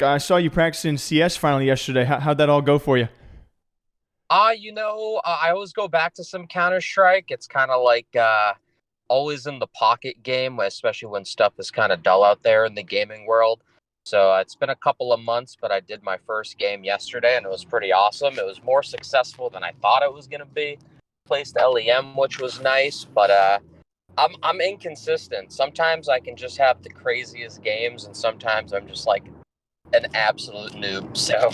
I saw you practicing CS finally yesterday. How'd that all go for you? I always go back to some Counter-Strike. It's kind of like always in the pocket game, especially when stuff is kind of dull out there in the gaming world. So it's been a couple of months, but I did my first game yesterday, and it was pretty awesome. It was more successful than I thought it was going to be. Placed LEM, which was nice, but I'm inconsistent. Sometimes I can just have the craziest games, and sometimes I'm just like an absolute noob. So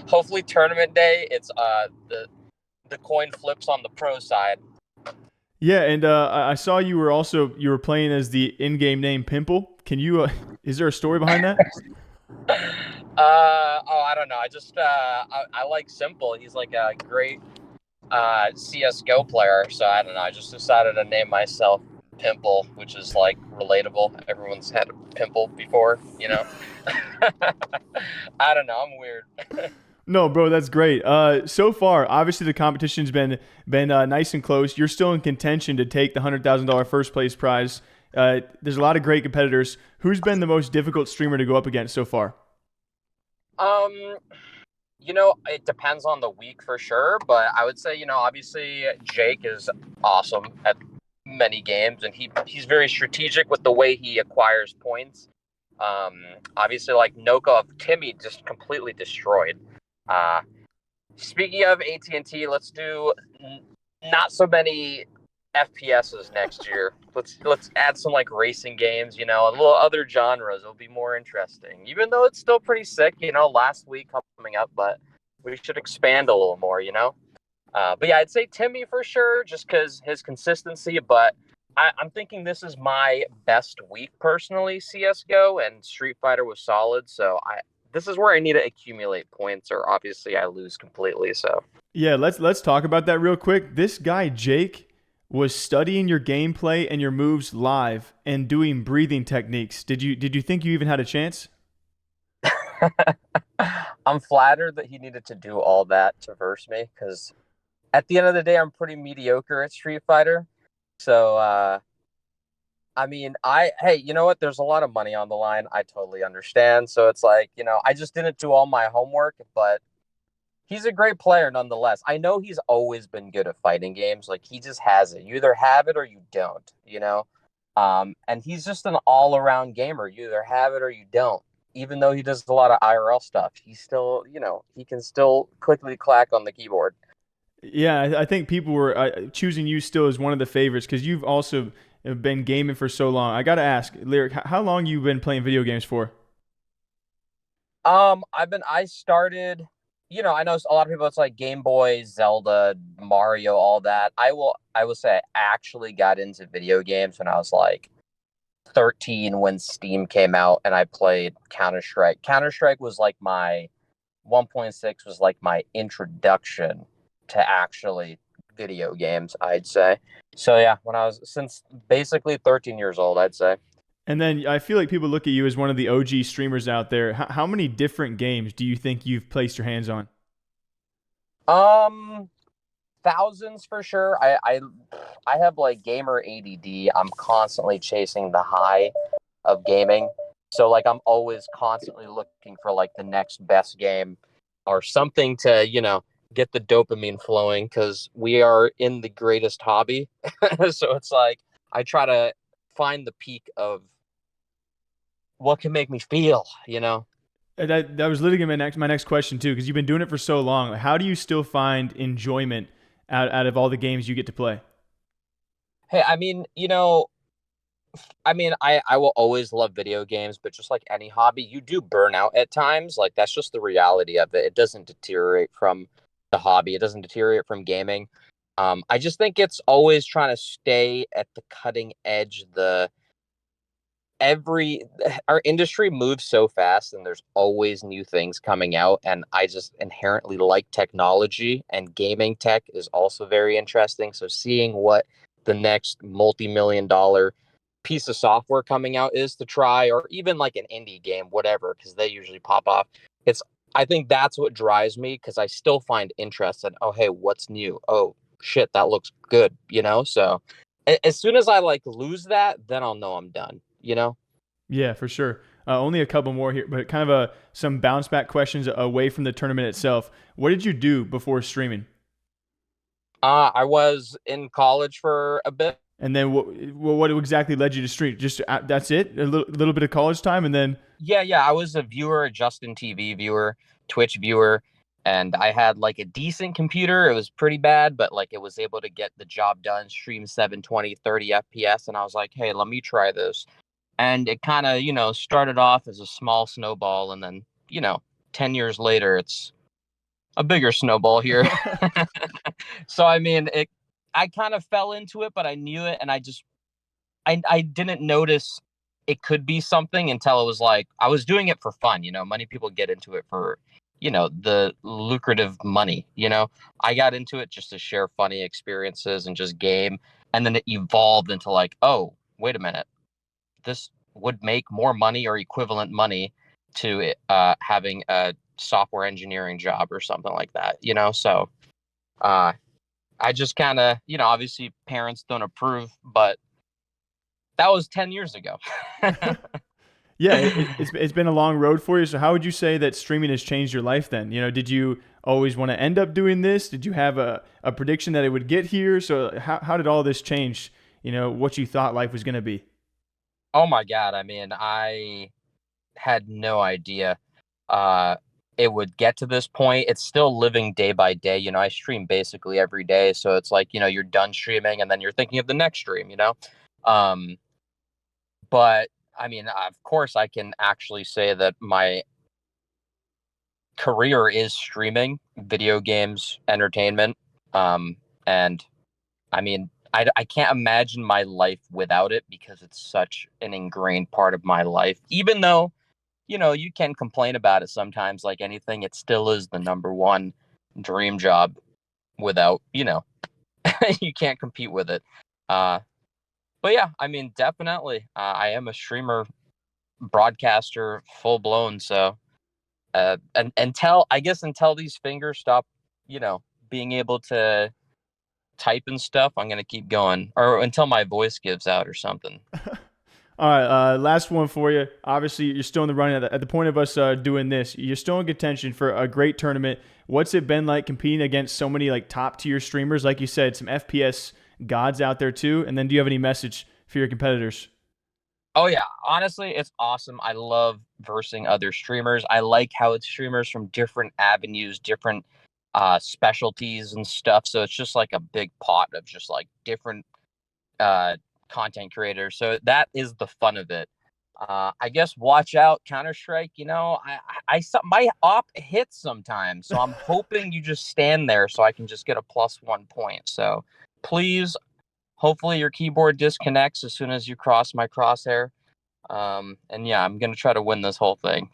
hopefully tournament day, it's the coin flips on the pro side. Yeah, and I saw you were playing as the in-game name Pimple. Can you? Is there a story behind that? I don't know. I like Simple. He's like a great CSGO player. So I don't know. I just decided to name myself Pimple, which is like relatable. Everyone's had a pimple before, you know. I don't know. I'm weird. No, bro, that's great. So far, obviously the competition's been nice and close. You're still in contention to take the $100,000 first place prize. There's a lot of great competitors. Who's been the most difficult streamer to go up against so far? Um, it depends on the week for sure, but I would say, obviously Jake is awesome at many games, and he's very strategic with the way he acquires points. Obviously, like Noko, Timmy just completely destroyed. Uh, Speaking of AT&T, let's do not so many FPSs next year. Let's add some like racing games, a little other genres. It'll be more interesting. Even though it's still pretty sick, last week coming up, but we should expand a little more, But yeah, I'd say Timmy for sure, just because his consistency. But I'm thinking this is my best week personally, CS:GO, and Street Fighter was solid. So this is where I need to accumulate points, or obviously I lose completely. So Yeah, let's talk about that real quick. This guy Jake was studying your gameplay and your moves live and doing breathing techniques. Did you think you even had a chance? I'm flattered that he needed to do all that to verse me, because at the end of the day, I'm pretty mediocre at Street Fighter. So I mean, hey, you know what? There's a lot of money on the line. I totally understand. So it's like, I just didn't do all my homework, but he's a great player nonetheless. I know he's always been good at fighting games. Like, he just has it. You either have it or you don't. And he's just an all-around gamer. You either have it or you don't. Even though he does a lot of IRL stuff, he's still, he can still quickly clack on the keyboard. Yeah, I think people were choosing you still as one of the favorites because you've also been gaming for so long. I got to ask, Lyric, how long you been playing video games for? I started, I know a lot of people, it's like Game Boy, Zelda, Mario, all that. I will say I actually got into video games when I was like 13, when Steam came out, and I played Counter-Strike. Counter-Strike was like my 1.6 was like my introduction to actually video games, I'd say. So yeah, when I was since basically 13 years old, I'd say. And then I feel like people look at you as one of the OG streamers out there. How many different games do you think you've placed your hands on? Um, Thousands for sure. I have like gamer ADD. I'm constantly chasing the high of gaming. So like I'm always constantly looking for like the next best game or something to, get the dopamine flowing, because we are in the greatest hobby. So it's like I try to find the peak of what can make me feel. That was literally my next question too, because you've been doing it for so long. How do you still find enjoyment out of all the games you get to play? Hey, I will always love video games, but just like any hobby, you do burn out at times. Like, that's just the reality of it. It doesn't deteriorate from the hobby. It doesn't deteriorate from gaming. I just think it's always trying to stay at the cutting edge. Every Our industry moves so fast, and there's always new things coming out, and I just inherently like technology, and gaming tech is also very interesting. So seeing what the next multi-million dollar piece of software coming out is to try, or even like an indie game, whatever, because they usually pop off. It's I think that's what drives me, because I still find interest in, oh hey, what's new? Oh shit, that looks good. So as soon as I like lose that, then I'll know I'm done. Yeah, for sure. Only a couple more here, but kind of some bounce back questions away from the tournament itself. What did you do before streaming? I was in college for a bit. And then what exactly led you to stream? Just that's it? A little bit of college time, and then Yeah. I was a viewer, a Justin TV viewer, Twitch viewer, and I had like a decent computer. It was pretty bad, but like it was able to get the job done, stream 720, 30 FPS. And I was like, hey, let me try this. And it kind of, started off as a small snowball. And then, 10 years later, it's a bigger snowball here. So, I mean, I kind of fell into it, but I knew it. And I didn't notice it could be something until it was like I was doing it for fun. Many people get into it for the lucrative money. I got into it just to share funny experiences and just game, and then it evolved into like, oh, wait a minute, this would make more money or equivalent money to having a software engineering job or something like that. So uh I just kind of, obviously parents don't approve, but that was 10 years ago. yeah, it's been a long road for you. So how would you say that streaming has changed your life then? Did you always want to end up doing this? Did you have a prediction that it would get here? So how did all this change, what you thought life was going to be? Oh my God. I mean, I had no idea it would get to this point. It's still living day by day. I stream basically every day. So it's like, you're done streaming and then you're thinking of the next stream. Um, but I mean, of course, I can actually say that my career is streaming, video games, entertainment. And I mean, I can't imagine my life without it because it's such an ingrained part of my life. Even though, you can complain about it sometimes, like anything, it still is the number one dream job without, you can't compete with it. Uh, but yeah, I mean, definitely, I am a streamer, broadcaster, full blown. So, and until these fingers stop, being able to type and stuff, I'm gonna keep going, or until my voice gives out or something. All right, last one for you. Obviously, you're still in the running at the point of us doing this. You're still in contention for a great tournament. What's it been like competing against so many like top tier streamers? Like you said, some FPS gods out there too. And then, do you have any message for your competitors? Oh yeah, honestly, it's awesome. I love versing other streamers. I like how it's streamers from different avenues, different specialties and stuff. So it's just like a big pot of just like different uh content creators. So that is the fun of it. I guess watch out Counter Strike. My op hits sometimes, so I'm hoping you just stand there so I can just get a +1 point. So please, hopefully your keyboard disconnects as soon as you cross my crosshair. And yeah, I'm gonna try to win this whole thing.